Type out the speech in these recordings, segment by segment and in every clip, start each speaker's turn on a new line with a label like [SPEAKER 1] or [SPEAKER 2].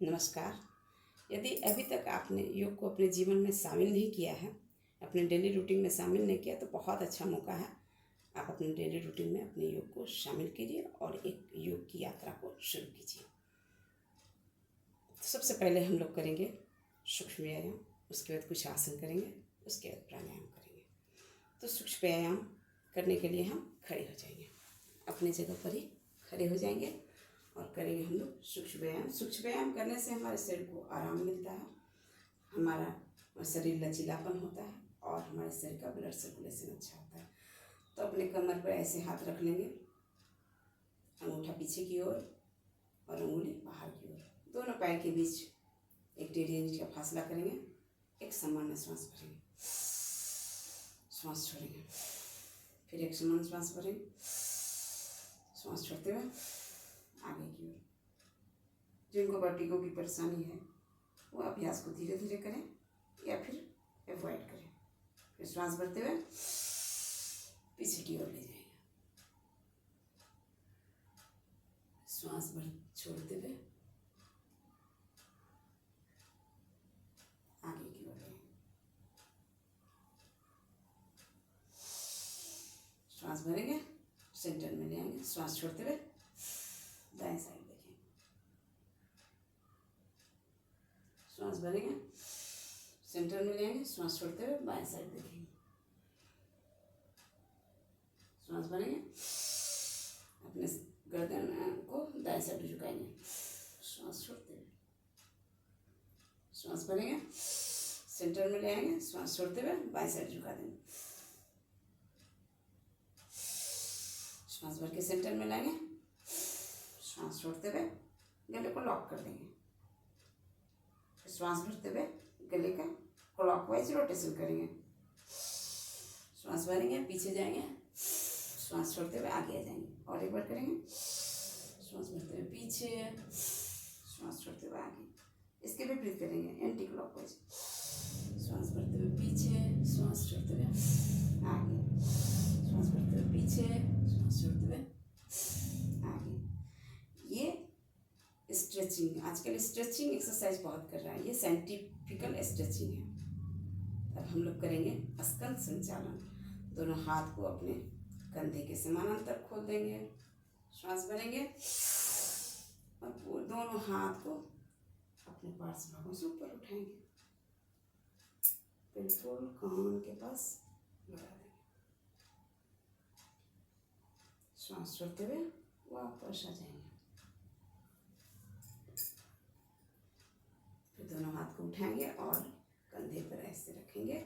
[SPEAKER 1] नमस्कार। यदि अभी तक आपने योग को अपने जीवन में शामिल नहीं किया है, अपने डेली रूटीन में शामिल नहीं किया, तो बहुत अच्छा मौका है। आप अपने डेली रूटीन में अपने योग को शामिल कीजिए और एक योग की यात्रा को शुरू कीजिए। तो सबसे पहले हम लोग करेंगे सूक्ष्म व्यायाम, उसके बाद कुछ आसन करेंगे, उसके बाद प्राणायाम करेंगे। तो सूक्ष्म व्यायाम करने के लिए हम खड़े हो जाएंगे, अपनी जगह पर ही खड़े हो जाएंगे और करेंगे हम लोग सूक्ष्म व्यायाम। सूक्ष्म व्यायाम करने से हमारे शरीर को आराम मिलता है, हमारा शरीर लचीलापन होता है और हमारे शरीर का ब्लड सर्कुलेशन अच्छा होता है। तो अपने कमर पर ऐसे हाथ रख लेंगे, अंगूठा पीछे की ओर और उंगली बाहर की ओर, दोनों पैर के बीच 1.5 इंच का फासला करेंगे। एक सामान्य श्वास भरेंगे, श्वास छोड़ेंगे, फिर एक सामान्य श्वास भरेंगे, श्वास छोड़ते हुए आगे की ओर। जिनको वर्टिगो की परेशानी है वो अभ्यास को धीरे धीरे करें या फिर अवॉइड करें। फिर श्वास भरते हुए पीछे की ओर ले जाएंगे, श्वास भर छोड़ते हुए आगे की ओर ले, श्वास भरेंगे, सेंटर में ले आएंगे, श्वास छोड़ते हुए दाएं साइड देखें, श्वास भरेंगे, सेंटर में ले आएंगे, श्वास छोड़ते हुए बाएं साइड देखेंगे, श्वास भरेंगे, अपने गर्दन को दाएं साइड झुकाएंगे, श्वास छोड़ते हुए, श्वास भरेंगे, सेंटर में ले आएंगे, श्वास छोड़ते हुए बाएं साइड झुका देंगे, श्वास भर के सेंटर में लाएंगे, श्वास छोड़ते हुए गले को लॉक कर देंगे, श्वास भरते हुए गले का क्लॉकवाइज रोटेशन करेंगे, श्वास भरेंगे, पीछे जाएंगे, श्वास छोड़ते हुए आगे आ जाएंगे, और एक बार करेंगे, श्वास भरते हुए पीछे, श्वास छोड़ते हुए आगे। इसके विपरीत करेंगे, एंटी क्लॉकवाइज, श्वास भरते हुए पीछे, श्वास छोड़ते हुए आगे, श्वास भरते हुए पीछे, श्वास छोड़ते हुए आगे। ये स्ट्रेचिंग, आजकल स्ट्रेचिंग एक्सरसाइज बहुत कर रहा है, ये साइंटिफिकल स्ट्रेचिंग है। अब हम लोग करेंगे स्कंद संचालन। दोनों हाथ को अपने कंधे के समानांतर खोल देंगे, श्वास भरेंगे और दोनों हाथ को अपने पार्श्व भागों से ऊपर उठाएंगे, बिल्कुल कान के पास लगा देंगे, श्वास छोड़ते हुए वापस आ जाएंगे। फिर दोनों हाथ को उठाएंगे और कंधे पर ऐसे रखेंगे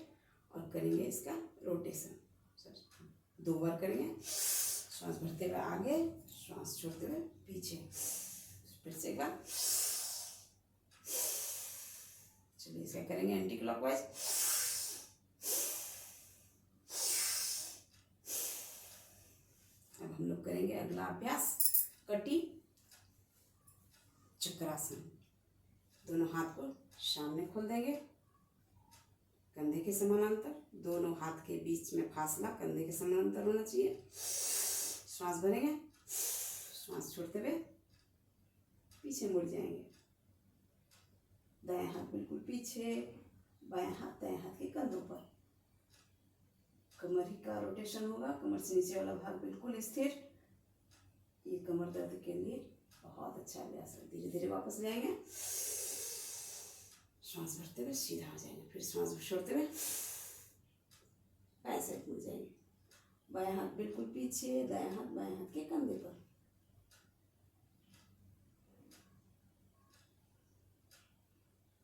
[SPEAKER 1] और करेंगे इसका रोटेशन। 2 बार करेंगे, श्वास भरते हुए आगे, श्वास छोड़ते हुए पीछे, फिर से एक बार। चलिए इसे करेंगे एंटी क्लॉकवाइज। अब हम लोग करेंगे अगला अभ्यास, कटी चक्रासन। दोनों हाथ को सामने खोल देंगे, कंधे के समानांतर, दोनों हाथ के बीच में फासला कंधे के समानांतर होना चाहिए। श्वास भरेंगे, श्वास छोड़ते हुए पीछे मुड़ जाएंगे, दायां हाथ बिल्कुल पीछे, बायां हाथ दायां हाथ के कंधों पर, कमर ही का रोटेशन होगा, कमर से नीचे वाला भाग बिल्कुल स्थिर। ये कमर दर्द के लिए बहुत अच्छा अभ्यास है। धीरे धीरे वापस ले आएंगे, श्वास भरते हुए सीधा हो जाएंगे, फिर श्वास छोड़ते हुए बाएं साइड मुड़ जाएंगे, बायां हाथ बिल्कुल पीछे, दायां हाथ बाएं हाथ के कंधे पर,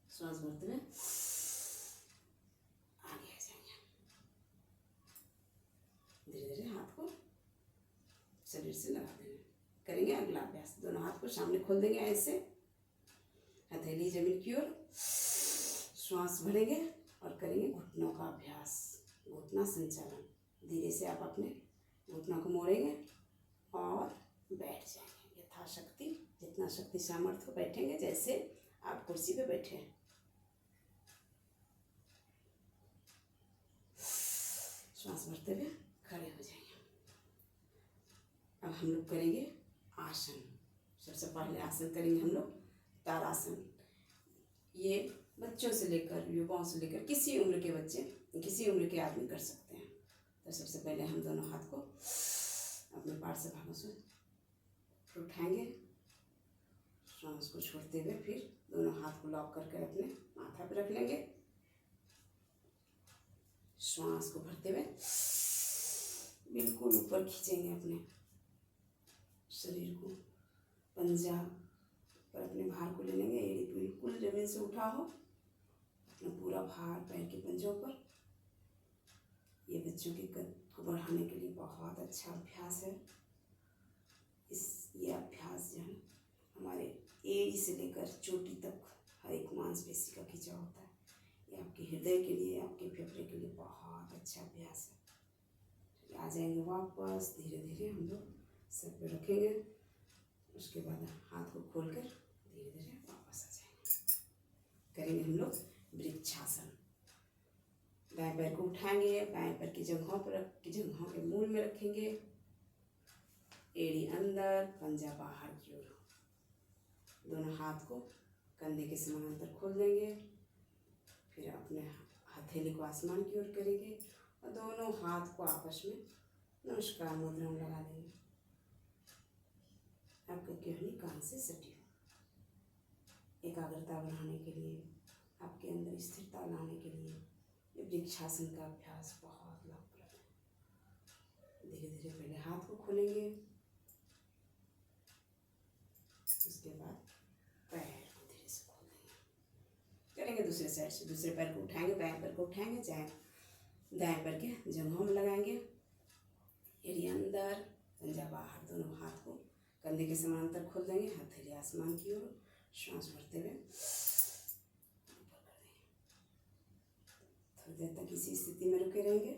[SPEAKER 1] श्वास भरते हुए आगे आ जाएंगे। धीरे धीरे हाथ को शरीर से लगा देंगे। करेंगे अगला अभ्यास, दोनों हाथ को सामने खोल देंगे ऐसे, हथेली जमीन की ओर, श्वास भरेंगे और करेंगे घुटनों का अभ्यास, घुटना संचालन। धीरे से आप अपने घुटनों को मोड़ेंगे और बैठ जाएंगे, यथाशक्ति जितना शक्ति सामर्थ्य हो बैठेंगे, जैसे आप कुर्सी पे बैठे हैं। श्वास भरते हुए खड़े हो जाएंगे। अब हम लोग करेंगे आसन। सबसे पहले आसन करेंगे हम लोग ताड़ासन। ये बच्चों से लेकर युवाओं से लेकर किसी उम्र के बच्चे, किसी उम्र के आदमी कर सकते हैं। तो सबसे पहले हम दोनों हाथ को अपने पार्श्व भागों से उठाएंगे, श्वास को छोड़ते हुए फिर दोनों हाथ को लॉक करके अपने माथा पर रख लेंगे। श्वास को भरते हुए बिल्कुल ऊपर खींचेंगे अपने शरीर को, पंजा पर अपने भार को ले लेंगे। एड़ी बिल्कुल जमीन से उठा हो, अपना पूरा भार पैर के पंजों पर। ये बच्चों की कद को बढ़ाने के लिए बहुत अच्छा अभ्यास है। ये अभ्यास जो है हमारे एड़ी से लेकर चोटी तक हर एक मांसपेशी का खिंचाव होता है। ये आपके हृदय के लिए, आपके फेफड़े के लिए बहुत अच्छा अभ्यास है। आ जाएंगे वापस, धीरे धीरे हम लोग सर पे रखेंगे। उसके बाद हाथ को खोलकर धीरे धीरे वापस आ जाएंगे। करेंगे हम लोग वृक्षासन। दाएं पैर को उठाएंगे, बाएं पैर की जगहों के मूल में रखेंगे। एड़ी अंदर, पंजा बाहर की ओर। दोनों हाथ को कंधे के समानांतर खोल देंगे। फिर अपने हथेली को आसमान की ओर करेंगे और दोनों हाथ को आपस में नमस्कार मुद्रा में लगा देंगे। आपका केहनी कान से सटी हो। एकाग्रता बढ़ाने के लिए, आपके अंदर स्थिरता लाने के लिए ये वृक्षासन का अभ्यास बहुत लाभप्रद है। धीरे धीरे पहले हाथ को खोलेंगे, उसके बाद पैर को धीरे से खोल देंगे। करेंगे दूसरे साइड से। दूसरे पैर को उठाएंगे, बाएं पैर को उठाएंगे, चाहे दाएं पैर के जंघों में लगाएंगे। एड़ी अंदर, पंजा बाहर। दोनों हाथ को कंधे के समानांतर खोल देंगे, हथेली आसमान की ओर। श्वास भरते हुए ऊपर कर देंगे। थोड़ी देर तक इसी स्थिति में रुके रहेंगे।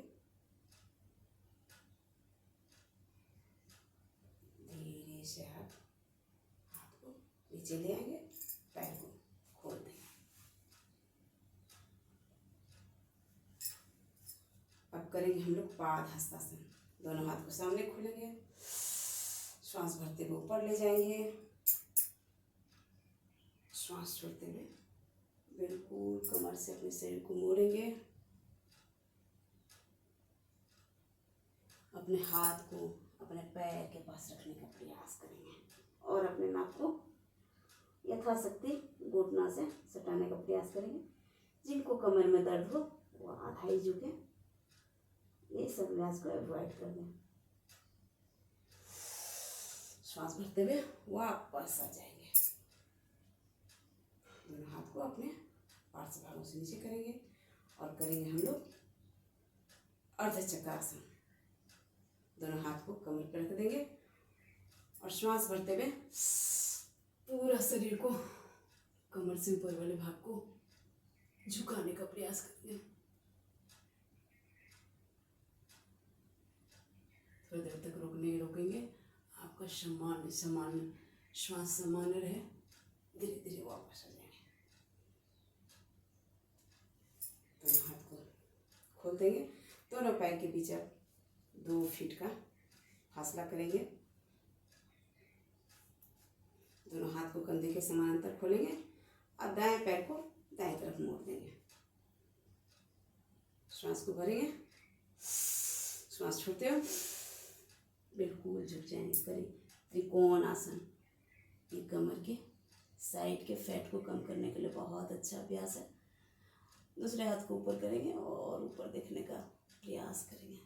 [SPEAKER 1] धीरे से हाथ को नीचे ले आएंगे, पैर को खोल देंगे। अब करेंगे हम लोग पाद हस्तासन। दोनों हाथ को सामने खोलेंगे, श्वास भरते हुए ऊपर ले जाएंगे। श्वास छोड़ते हुए बिल्कुल कमर से अपने शरीर को मोड़ेंगे। अपने हाथ को अपने पैर के पास रखने का प्रयास करेंगे और अपने नाक को यथाशक्ति घुटना से सटाने का प्रयास करेंगे। जिनको कमर में दर्द हो वो आधा ही झुके। ये सब अभ्यास को अवॉइड कर दें। श्वास भरते हुए वापस आ जाएंगे। दोनों हाथ को अपने पार्श्व भागों से नीचे करेंगे और करेंगे हम लोग अर्धचक्रासन। दोनों हाथ को कमर पर रख देंगे और श्वास भरते हुए पूरा शरीर को कमर से ऊपर वाले भाग को झुकाने का प्रयास करेंगे। थोड़ी देर तक रोकेंगे। आपका सामान्य श्वास सामान्य रहे। धीरे धीरे वापस आ जाएंगे। दोनों हाथ को खोल देंगे। दोनों पैर के बीच आप 2 फीट का फासला करेंगे। दोनों हाथ को कंधे के समानांतर खोलेंगे और दाएं पैर को दाएं तरफ मोड़ देंगे। श्वास को भरेंगे। श्वास छोड़ते हो बिल्कुल झुक जाएंगे। करें त्रिकोण आसन। ये कमर के साइड के फैट को कम करने के लिए बहुत अच्छा अभ्यास है। दूसरे हाथ को ऊपर करेंगे और ऊपर देखने का प्रयास करेंगे।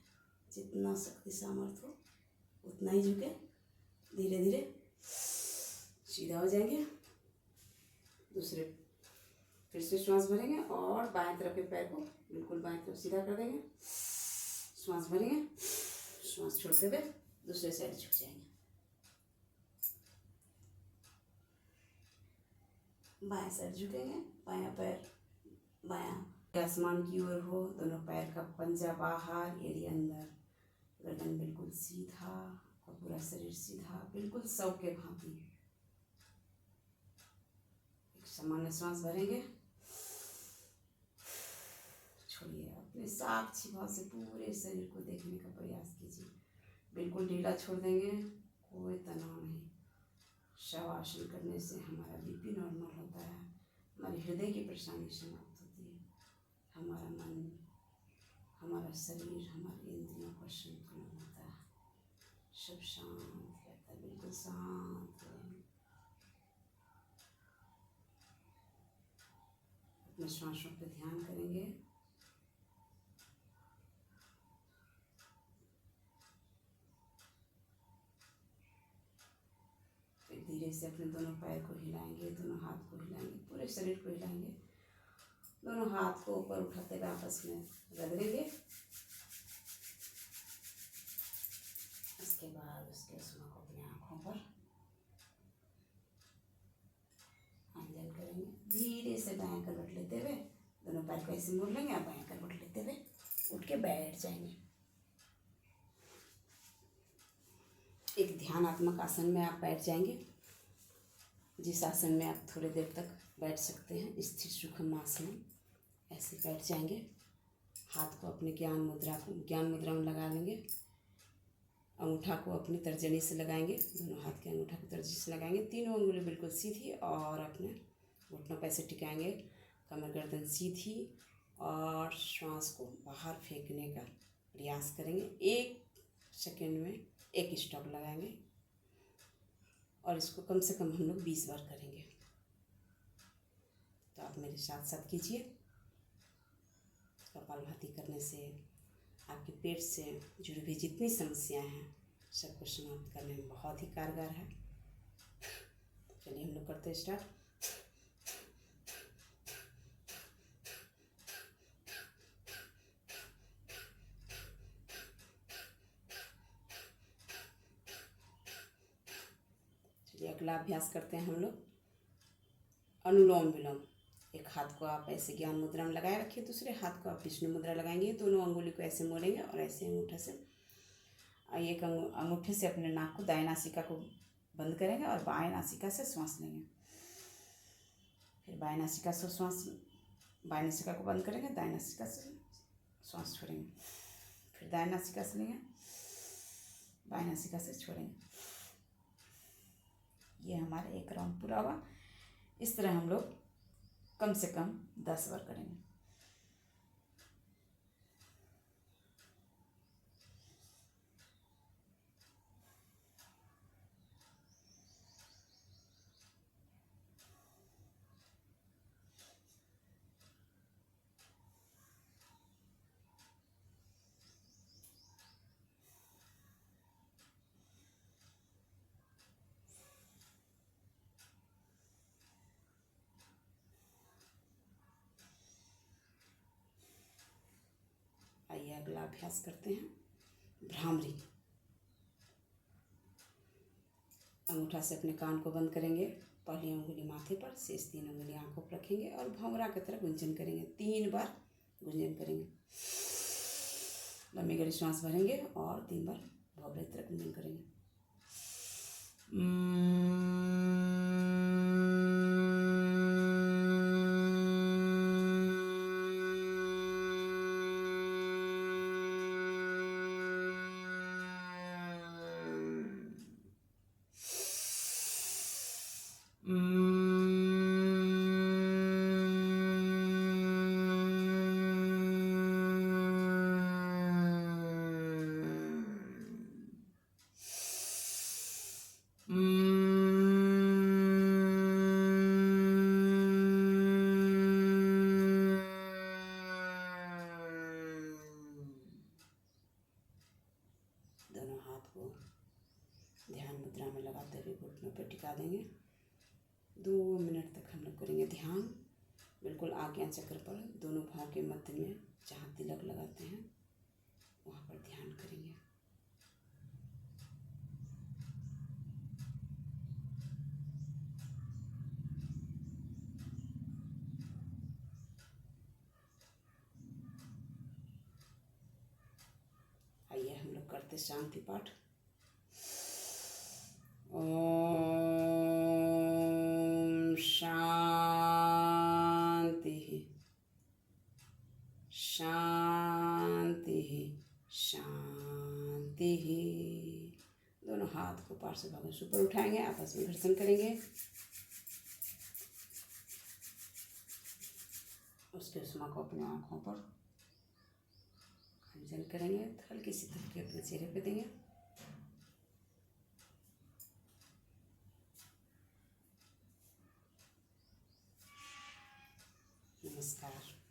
[SPEAKER 1] जितना शक्ति सामर्थ्य हो उतना ही झुके। धीरे धीरे सीधा हो जाएंगे। दूसरे फिर से श्वास भरेंगे और बाएं तरफ के पैर को बिल्कुल बाएं तरफ सीधा कर देंगे। श्वास भरेंगे। श्वास छोड़ते हुए दूसरे साइड झुक जाएंगे। बाएं साइड झुकेंगे। बायां पैर बायां आसमान की ओर हो। दोनों पैर का पंजा बाहर, एड़ी अंदर। गर्दन बिल्कुल सीधा और पूरा शरीर सीधा, बिल्कुल शव के भांति। एक सामान्य श्वास भरेंगे। छोड़िए। अपने साक्षी भाव से पूरे शरीर को देखने का प्रयास कीजिए। बिल्कुल ढीला छोड़ देंगे। कोई तनाव नहीं। शवासन करने से हमारा बीपी नॉर्मल होता है, हमारी हमारी हृदय की परेशानी समाप्त होती है, हमारा मन, हमारा शरीर, हमारी इंद्रियों का संतुलन होता है, सब शांत रहता है, बिल्कुल शांत रहेंगे। अपने श्वासों पर ध्यान करेंगे। फिर धीरे से अपने दोनों पैर को हिलाएंगे, दोनों हाथ को हिलाएंगे, पूरे शरीर को हिलाएंगे। दोनों हाथ को ऊपर उठाते हुए आपस में रगड़ेंगे। इसके बाद उसके उसमें को अपनी आँखों पर अंजल करेंगे। धीरे से दाएं करवट लेते हुए दोनों पैर को ऐसे मोड़ लेंगे, आप बाएं करवट लेते हुए उठ के बैठ जाएंगे। एक ध्यानात्मक आसन में आप बैठ जाएंगे, जिस आसन में आप थोड़ी देर तक बैठ सकते हैं। स्थिर सुखम आसन, ऐसे बैठ जाएंगे। हाथ को अपने ज्ञान मुद्रा में लगा लेंगे। अंगूठा को अपनी तर्जनी से लगाएंगे, दोनों हाथ के अंगूठा को तर्जनी से लगाएंगे। तीनों उंगली बिल्कुल सीधी और अपने घुटनों पर ऐसे टिकाएंगे। कमर गर्दन सीधी और श्वास को बाहर फेंकने का प्रयास करेंगे। 1 सेकेंड में 1 स्टॉप लगाएंगे और इसको कम से कम हम लोग 20 बार करेंगे। तो आप मेरे साथ साथ कीजिए। कपालभाति करने से आपके पेट से जुड़ी हुई जितनी समस्याएं हैं सबको समाप्त करने में बहुत ही कारगर है। चलिए हम लोग करते हैं स्टार्ट। चलिए अगला अभ्यास करते हैं हम लोग अनुलोम विलोम। एक हाथ को आप ऐसे ज्ञान मुद्रा में लगाए रखिए, दूसरे हाथ को आप विष्णु मुद्रा लगाएंगे। दोनों अंगुली को ऐसे मोड़ेंगे और ऐसे अंगूठे से एक अंगूठे से अपने नाक को, दाएं नासिका को बंद करेंगे और बाएं नासिका से श्वास लेंगे। फिर बाएं नासिका को बंद करेंगे, दाएं नासिका से श्वास छोड़ेंगे। फिर दाएं नासिका से लेंगे, बाएं नासिका से छोड़ेंगे। ये हमारा एक राउंड पूरा हुआ। इस तरह हम लोग कम से कम 10 बार करेंगे। आइए अगला अभ्यास करते हैं भ्रामरी। अंगूठा से अपने कान को बंद करेंगे, पहली उंगली माथे पर, शेष 3 उंगली आंखों पर रखेंगे और भंवरा की तरह गुंजन करेंगे। 3 बार गुंजन करेंगे। लंबी गहरी सांस भरेंगे और 3 बार भंवरे की तरह गुंजन करेंगे। दोनों हाथ को ध्यान मुद्रा में लगाते हुए घुटनों पर टिका देंगे। 2 मिनट तक हम लोग करेंगे ध्यान, बिल्कुल आज्ञा चक्र पर, दोनों भाव के मध्य में जहाँ तिलक लगाते हैं वहाँ पर ध्यान करेंगे। आइए हम लोग करते शांति पाठ। ओम शांति शांति शांति। दोनों हाथ को पार्श्व भागों से ऊपर उठाएंगे, आपस में घर्षण करेंगे। उसके उष्मा को अपनी आँखों पर अंजन करेंगे, हल्की सी थपकी अपने चेहरे पे देंगे। नमस्कार।